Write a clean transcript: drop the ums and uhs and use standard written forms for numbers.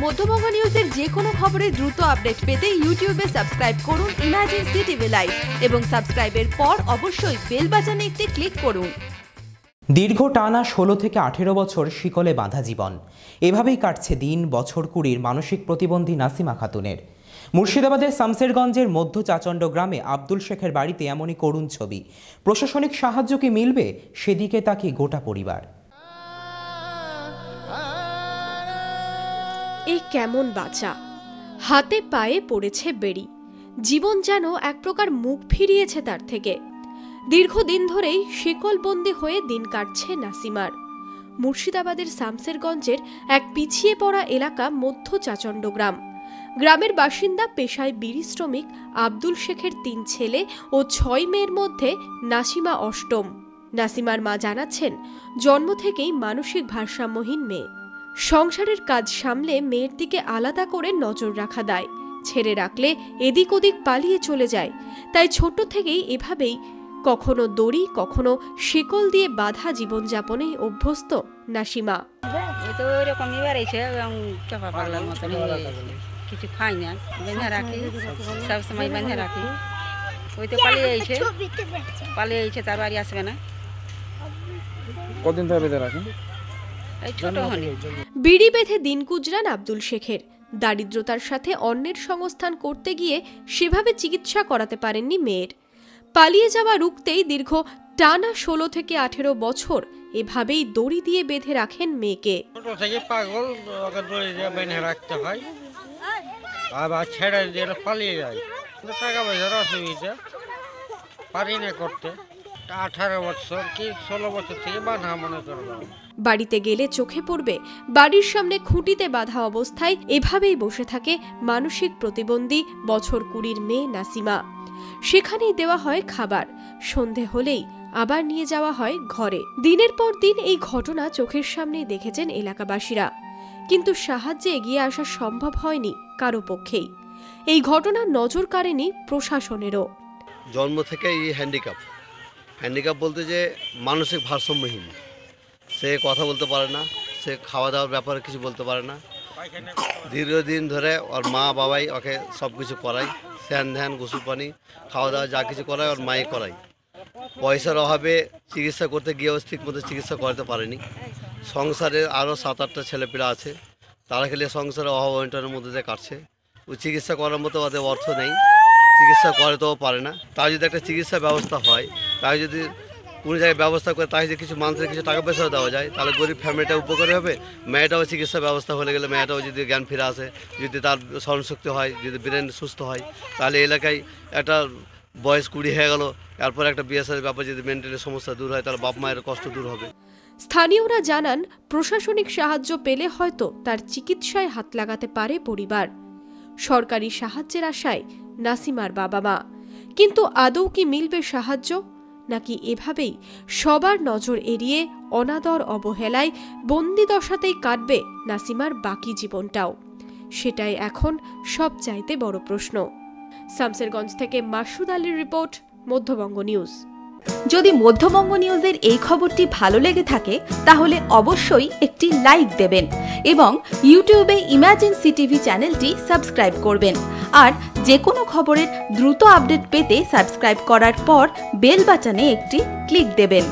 মধ্যবঙ্গ নিউজের যে কোনো খবরের দ্রুত আপডেট পেতে ইউটিউবে সাবস্ক্রাইব করুন ইমার্জেন্সি টিভি লাইভ এবং সাবস্ক্রাইবের পর অবশ্যই বেল বাটনে একটি ক্লিক করুন। দীর্ঘ টানা 16 থেকে 18 বছর শিকলে বাঁধা জীবন, এভাবেই কাটছে দিন বছর 20 মানসিক প্রতিবন্ধী নাসিমা খাতুনের। মুর্শিদাবাদের শামসেরগঞ্জের মধ্য চাচণ্ড গ্রামে আব্দুল শেখের বাড়িতে এমনই করুণ ছবি। প্রশাসনিক সাহায্য কি মিলবে, সেদিকে তাকিয়ে গোটা পরিবার। এই কেমন বাঁচা, হাতে পায়ে পড়েছে বেড়ি, জীবন যেন এক প্রকার মুখ ফিরিয়েছে তার থেকে। দীর্ঘদিন ধরেই শিকলবন্দি হয়ে দিন কাটছে নাসিমার। মুর্শিদাবাদের শামসেরগঞ্জের এক পিছিয়ে পড়া এলাকা মধ্য চাচণ্ড গ্রাম। গ্রামের বাসিন্দা পেশায় বিড়ি শ্রমিক আব্দুল শেখের 3 ছেলে ও 6 মেয়ের মধ্যে নাসিমা অষ্টম। নাসিমার মা জানাচ্ছেন, জন্ম থেকেই মানসিক ভারসাম্যহীন মেয়ে। সংসারের কাজ সামলে মেয়ের দিকে আলাদা করে নজর রাখা দায়, ছেড়ে রাখলে এদিক ওদিক পালিয়ে চলে যায়। তাই ছোট থেকেই এভাবেই কখনো দড়ি কখনো শিকল দিয়ে বাঁধা জীবনযাপনে অভ্যস্ত নাসিমা। কিছু খাই না, বেঁধে রাখি, সবসময় বেঁধে রাখি। ওই তো পালিয়ে এইছে, তার বাড়ি আসবে না। কদিন ধরে বেঁধে রাখেন? বিড়ি বেঁধে দিন গুজরান আব্দুল শেখের। দারিদ্রতার সাথে অন্যের সংস্থান করতে গিয়ে সেভাবে চিকিৎসা করাতে পারেননি মেয়ের। পালিয়ে যাওয়া রুখতেই দীর্ঘ টানা 16 থেকে 18 বছর এভাবেই দড়ি দিয়ে বেঁধে রাখেন মেয়েকে। ছোট থেকে পাগল, ওকে দড়ি দিয়ে বেঁধে রাখতে হয়, আবার ছেড়ে দিয়ে পালিয়ে যায়। টাকা পয়সার অসুবিধা, পারি না করতে। 18 বছর কি 16 বছর থেকে বাঁধা মনে করলাম। বাড়িতে গেলে চোখে পড়বে বাড়ির সামনে খুঁটিতে বাঁধা অবস্থায় এভাবেই বসে থাকে মানসিক প্রতিবন্ধী বছর 20 মেয়ে নাসিমা। সেখানেই দেওয়া হয় খাবার, সন্ধে হলেই আবার নিয়ে যাওয়া হয় ঘরে। দিনের পর দিন এই ঘটনা চোখের সামনেই দেখেছেন এলাকাবাসীরা, কিন্তু সাহায্যে এগিয়ে আসা সম্ভব হয়নি কারো পক্ষেই। এই ঘটনা নজর কাড়েনি প্রশাসনেরও। জন্ম থেকে এই হ্যান্ডিক্যাপ বলতে যে মানসিক ভারসাম্যহীন, সে কথা বলতে পারে না, সে খাওয়া দাওয়ার ব্যাপারে কিছু বলতে পারে না। দীর্ঘদিন ধরে ওর মা বাবাই ওকে সব কিছু করায়, স্নান ধ্যান গোসল পানি খাওয়া দাওয়া যা কিছু করায় ওর মায়ে করায়। পয়সার অভাবে চিকিৎসা করতে গিয়েও ঠিকমতো চিকিৎসা করাতে পারেনি। সংসারে আরও 7-8টা ছেলেপেলে আছে, তারা খেলে সংসারের অভাব অনটনের মধ্যে দিয়ে কাটছে। ওই চিকিৎসা করার মতো ওদের অর্থ নেই, চিকিৎসা করতেও পারে না। তার যদি একটা চিকিৎসা ব্যবস্থা হয়, তাই যদি কোনো জায়গায় ব্যবস্থা করে, তাই যদি কিছু মান্থলি কিছু টাকা পয়সাও দেওয়া যায়, তাহলে গরিব ফ্যামিলিটা উপকার হবে। মেয়েটাও চিকিৎসা ব্যবস্থা হয়ে গেলে মেয়েটাও যদি জ্ঞান ফিরে আসে, যদি তার স্মরণশক্তি হয়, যদি ব্রেন সুস্থ হয়, তাহলে এলাকায় একটা বয়স 20 হয়ে গেল, এরপর একটা বিয়ের ব্যাপার যদি মেন্টালি সমস্যা দূর হয়, তাহলে বাপ মায়ের কষ্ট দূর হবে। স্থানীয়রা জানান, প্রশাসনিক সাহায্য পেলে হয়তো তার চিকিৎসায় হাত লাগাতে পারে পরিবার। সরকারি সাহায্যের আশায় নাসিমার বাবা মা, কিন্তু আদৌ কি মিলবে সাহায্য, নাকি এভাবেই সবার নজর এড়িয়ে অনাদর অবহেলায় বন্দি দশাতেই কাটবে নাসিমার বাকি জীবনটাও? সেটাই এখন সবচাইতে বড় প্রশ্ন। শামসেরগঞ্জ থেকে মাসুদ আলীর রিপোর্ট, মধ্যবঙ্গ নিউজ। যদি মধ্যবঙ্গ নিউজের এই খবরটি ভালো লেগে থাকে তাহলে অবশ্যই একটি লাইক দেবেন এবং ইউটিউবে ইমার্জেন্সি টিভি চ্যানেলটি সাবস্ক্রাইব করবেন। আর যে কোনো খবরের দ্রুত আপডেট পেতে সাবস্ক্রাইব করার পর বেল বাটনে একটি ক্লিক দেবেন।